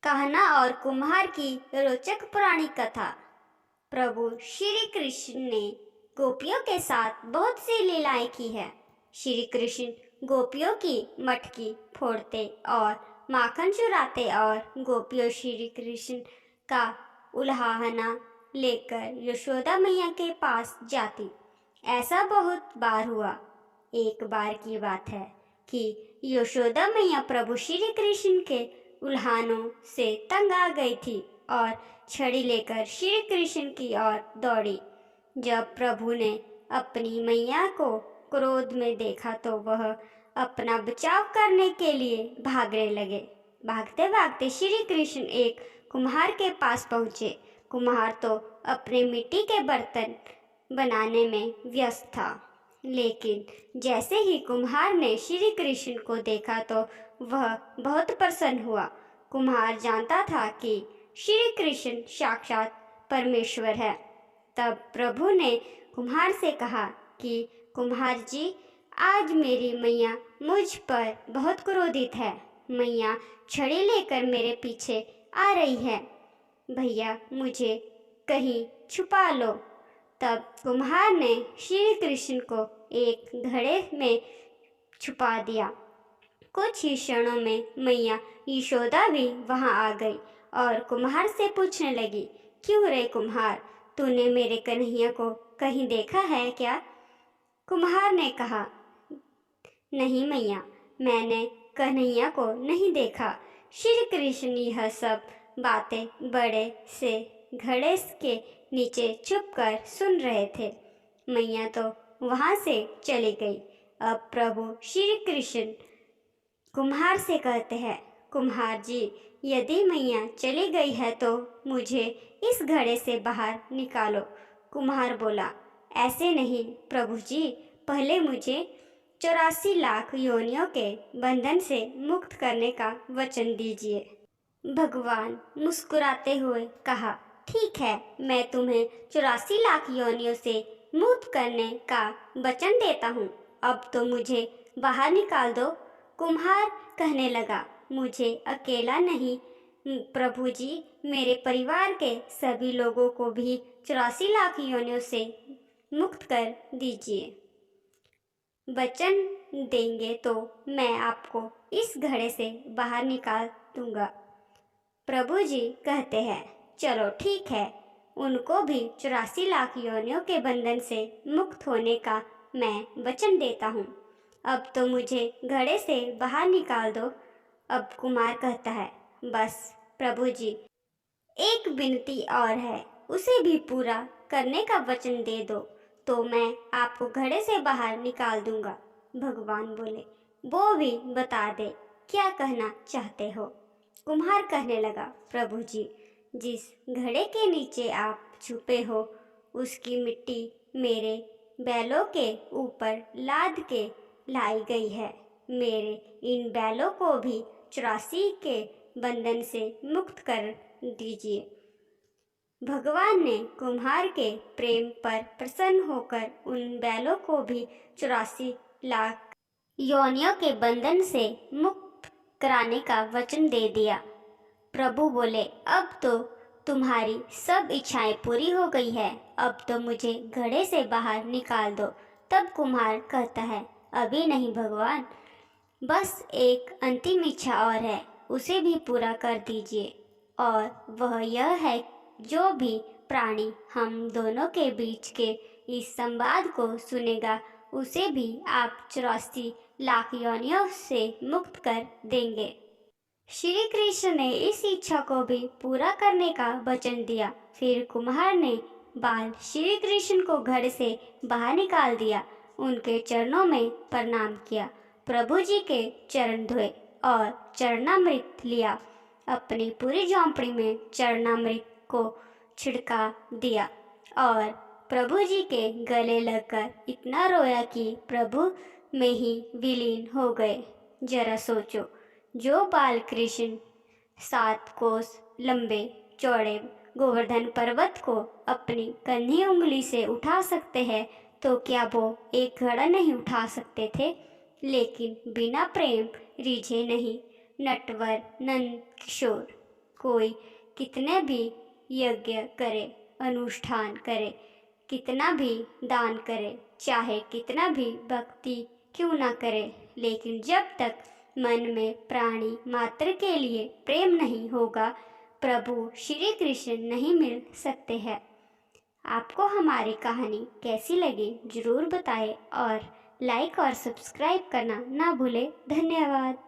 कहना और कुम्हार की रोचक पुरानी कथा। प्रभु श्री कृष्ण ने गोपियों के साथ बहुत सी लीलाएं की है। श्री कृष्ण गोपियों की मटकी फोड़ते और माखन चुराते और गोपियों श्री कृष्ण का उल्हाना लेकर यशोदा मैया के पास जाती। ऐसा बहुत बार हुआ। एक बार की बात है कि यशोदा मैया प्रभु श्री कृष्ण के उल्हानों से तंग आ गई थी और छड़ी लेकर श्री कृष्ण की ओर दौड़ी। जब प्रभु ने अपनी मैया को क्रोध में देखा तो वह अपना बचाव करने के लिए भागने लगे। भागते भागते श्री कृष्ण एक कुम्हार के पास पहुँचे। कुम्हार तो अपने मिट्टी के बर्तन बनाने में व्यस्त था, लेकिन जैसे ही कुम्हार ने श्री कृष्ण को देखा तो वह बहुत प्रसन्न हुआ। कुम्हार जानता था कि श्री कृष्ण साक्षात परमेश्वर है। तब प्रभु ने कुम्हार से कहा कि कुम्हार जी, आज मेरी मैया मुझ पर बहुत क्रोधित है। मैया छड़ी लेकर मेरे पीछे आ रही है। भैया मुझे कहीं छुपा लो। तब कुम्हार ने श्री कृष्ण को एक घड़े में छुपा दिया। कुछ ही क्षणों में मैया यशोदा भी वहां आ गई और कुम्हार से पूछने लगी, क्यों रे कुम्हार, तूने मेरे कन्हैया को कहीं देखा है क्या? कुम्हार ने कहा, नहीं मैया, मैंने कन्हैया को नहीं देखा। श्री कृष्ण यह सब बातें बड़े से घड़े के नीचे छुपकर सुन रहे थे। मैया तो वहां से चली गई। अब प्रभु श्री कृष्ण कुम्हार से कहते हैं, कुम्हार जी, यदि मैया चली गई है तो मुझे इस घड़े से बाहर निकालो। कुम्हार बोला, ऐसे नहीं प्रभु जी, पहले मुझे 84 लाख योनियों के बंधन से मुक्त करने का वचन दीजिए। भगवान मुस्कुराते हुए कहा, ठीक है, मैं तुम्हें 84 लाख योनियों से मुक्त करने का वचन देता हूँ। अब तो मुझे बाहर निकाल दो। कुम्हार कहने लगा, मुझे अकेला नहीं प्रभु जी, मेरे परिवार के सभी लोगों को भी 84 लाख योनियों से मुक्त कर दीजिए। वचन देंगे तो मैं आपको इस घड़े से बाहर निकाल दूंगा। प्रभु जी कहते हैं, चलो ठीक है, उनको भी 84 लाख योनियों के बंधन से मुक्त होने का मैं वचन देता हूँ। अब तो मुझे घड़े से बाहर निकाल दो। अब कुमार कहता है, बस प्रभु जी, एक विनती और है, उसे भी पूरा करने का वचन दे दो तो मैं आपको घड़े से बाहर निकाल दूंगा। भगवान बोले, वो भी बता दे, क्या कहना चाहते हो? कुम्हार कहने लगा, प्रभु जी, जिस घड़े के नीचे आप छुपे हो उसकी मिट्टी मेरे बैलों के ऊपर लाद के लाई गई है। मेरे इन बैलों को भी 84 के बंधन से मुक्त कर दीजिए। भगवान ने कुम्हार के प्रेम पर प्रसन्न होकर उन बैलों को भी 84 लाख योनियों के बंधन से मुक्त कराने का वचन दे दिया। प्रभु बोले, अब तो तुम्हारी सब इच्छाएं पूरी हो गई है, अब तो मुझे घड़े से बाहर निकाल दो। तब कुम्हार कहता है, अभी नहीं भगवान, बस एक अंतिम इच्छा और है, उसे भी पूरा कर दीजिए। और वह यह है, जो भी प्राणी हम दोनों के बीच के इस संवाद को सुनेगा उसे भी आप 84 लाख योनियों से मुक्त कर देंगे। श्री कृष्ण ने इस इच्छा को भी पूरा करने का वचन दिया। फिर कुम्हार ने बाल श्री कृष्ण को घर से बाहर निकाल दिया, उनके चरणों में प्रणाम किया, प्रभु जी के चरण धोए और चरणामृत लिया। अपनी पूरी झोंपड़ी में चरणामृत को छिड़का दिया और प्रभु जी के गले लगकर इतना रोया कि प्रभु में ही विलीन हो गए। जरा सोचो, जो बाल कृष्ण 7 कोस लंबे चौड़े गोवर्धन पर्वत को अपनी कंधी उंगली से उठा सकते हैं, तो क्या वो एक घड़ा नहीं उठा सकते थे? लेकिन बिना प्रेम रिझे नहीं। नटवर नंद किशोर। कोई कितने भी यज्ञ करे, अनुष्ठान करे, कितना भी दान करे, चाहे कितना भी भक्ति क्यों ना करे, लेकिन जब तक मन में प्राणी मात्र के लिए प्रेम नहीं होगा, प्रभु श्री कृष्ण नहीं मिल सकते हैं। आपको हमारी कहानी कैसी लगी ज़रूर बताएं और लाइक और सब्सक्राइब करना ना भूलें। धन्यवाद।